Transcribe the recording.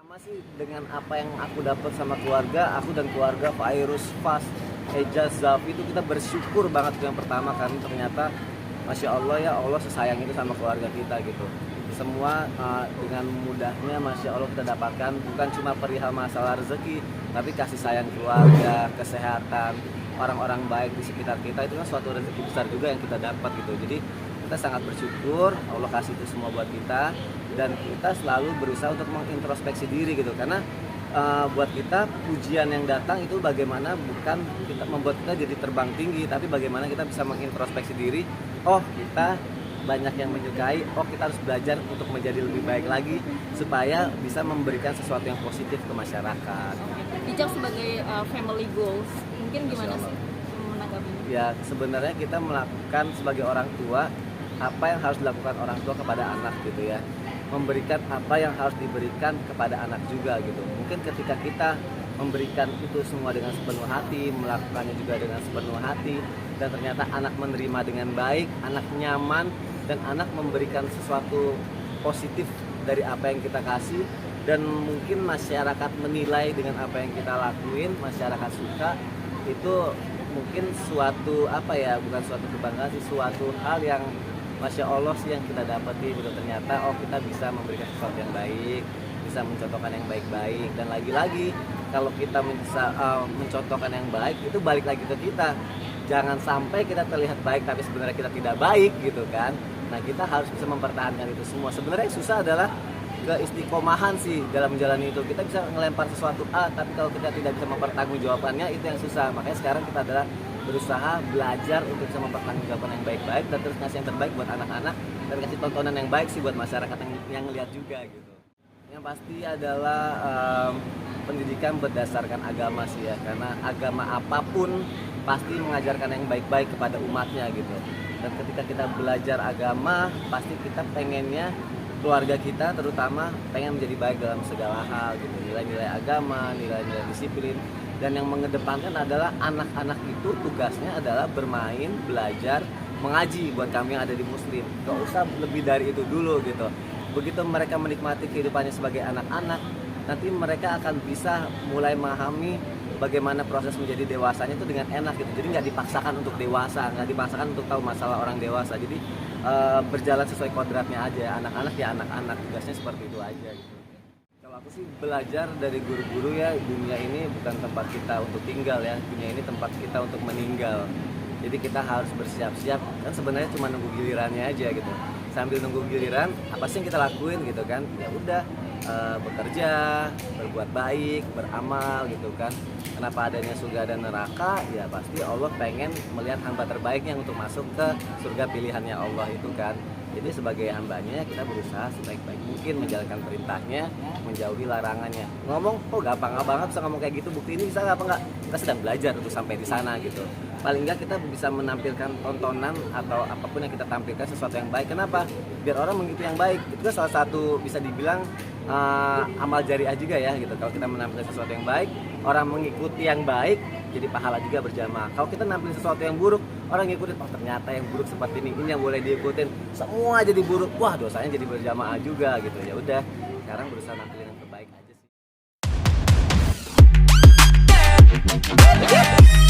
Pertama sih dengan apa yang aku dapat sama keluarga, aku dan keluarga Virus Fast Ejaz Zafi itu kita bersyukur banget yang pertama kan ternyata Masya Allah ya Allah sesayang itu sama keluarga kita gitu. Semua dengan mudahnya Masya Allah kita dapatkan bukan cuma perihal masalah rezeki, tapi kasih sayang keluarga, kesehatan, orang-orang baik di sekitar kita itu kan suatu rezeki besar juga yang kita dapat gitu. Jadi kita sangat bersyukur Allah kasih itu semua buat kita dan kita selalu berusaha untuk mengintrospeksi diri gitu karena buat kita pujian yang datang itu bagaimana bukan kita membuat kita jadi terbang tinggi tapi bagaimana kita bisa mengintrospeksi diri. Oh kita banyak yang menyukai, oh kita harus belajar untuk menjadi lebih baik lagi supaya bisa memberikan sesuatu yang positif ke masyarakat. Bijak sebagai family goals, mungkin gimana sih menanggapinya? Ya sebenarnya kita melakukan sebagai orang tua apa yang harus dilakukan orang tua kepada anak gitu ya, memberikan apa yang harus diberikan kepada anak juga gitu. Mungkin ketika kita memberikan itu semua dengan sepenuh hati, melakukannya juga dengan sepenuh hati dan ternyata anak menerima dengan baik, anak nyaman dan anak memberikan sesuatu positif dari apa yang kita kasih dan mungkin masyarakat menilai dengan apa yang kita lakuin, masyarakat suka, itu mungkin suatu apa ya, bukan suatu kebanggaan sih, suatu hal yang Masya Allah sih yang kita dapati gitu. Ternyata oh kita bisa memberikan sesuatu yang baik, bisa mencontohkan yang baik-baik dan lagi-lagi kalau kita bisa mencontohkan yang baik itu balik lagi ke kita. Jangan sampai kita terlihat baik tapi sebenarnya kita tidak baik gitu kan. Nah kita harus bisa mempertahankan itu semua. Sebenarnya yang susah adalah keistiqomahan sih dalam menjalani itu. Kita bisa ngelempar sesuatu A tapi kalau kita tidak bisa mempertanggungjawabannya itu yang susah. Makanya sekarang kita adalah berusaha belajar untuk bisa mempertanggungjawabkan yang baik-baik dan terus ngasih yang terbaik buat anak-anak dan kasih tontonan yang baik sih buat masyarakat yang lihat juga gitu. Yang pasti adalah pendidikan berdasarkan agama sih ya, karena agama apapun pasti mengajarkan yang baik-baik kepada umatnya gitu. Dan ketika kita belajar agama pasti kita pengennya keluarga kita terutama pengen menjadi baik dalam segala hal gitu, nilai-nilai agama, nilai-nilai disiplin. Dan yang mengedepankan adalah anak-anak itu tugasnya adalah bermain, belajar, mengaji buat kami yang ada di Muslim. Gak usah lebih dari itu dulu gitu. Begitu mereka menikmati kehidupannya sebagai anak-anak, nanti mereka akan bisa mulai memahami bagaimana proses menjadi dewasanya itu dengan enak gitu. Jadi nggak dipaksakan untuk dewasa, nggak dipaksakan untuk tahu masalah orang dewasa. Jadi berjalan sesuai kodratnya aja. Anak-anak ya anak-anak, tugasnya seperti itu aja gitu. Aku sih belajar dari guru-guru ya, dunia ini bukan tempat kita untuk tinggal ya, dunia ini tempat kita untuk meninggal. Jadi kita harus bersiap-siap, kan sebenarnya cuma nunggu gilirannya aja gitu. Sambil nunggu giliran, apa sih yang kita lakuin gitu kan? Ya udah bekerja, berbuat baik, beramal gitu kan. Kenapa adanya surga dan neraka? Ya pasti Allah pengen melihat hamba terbaiknya untuk masuk ke surga pilihannya Allah itu kan. Jadi sebagai hambanya kita berusaha sebaik-baik mungkin menjalankan perintahnya, menjauhi larangannya. Ngomong kok gampang banget bisa ngomong kayak gitu, bukti ini bisa apa enggak? Kita sedang belajar untuk sampai di sana gitu. Paling enggak kita bisa menampilkan tontonan atau apapun yang kita tampilkan sesuatu yang baik. Kenapa? Biar orang mengikuti yang baik. Itu kan salah satu bisa dibilang amal jariah juga ya gitu. Kalau kita menampilkan sesuatu yang baik, orang mengikuti yang baik, jadi pahala juga berjamaah. Kalau kita nampilin sesuatu yang buruk, orang ngikutin, oh ternyata yang buruk seperti ini yang boleh diikutin, semua jadi buruk, wah dosanya jadi berjamaah juga gitu. Ya udah, sekarang berusaha nampilin yang terbaik aja sih.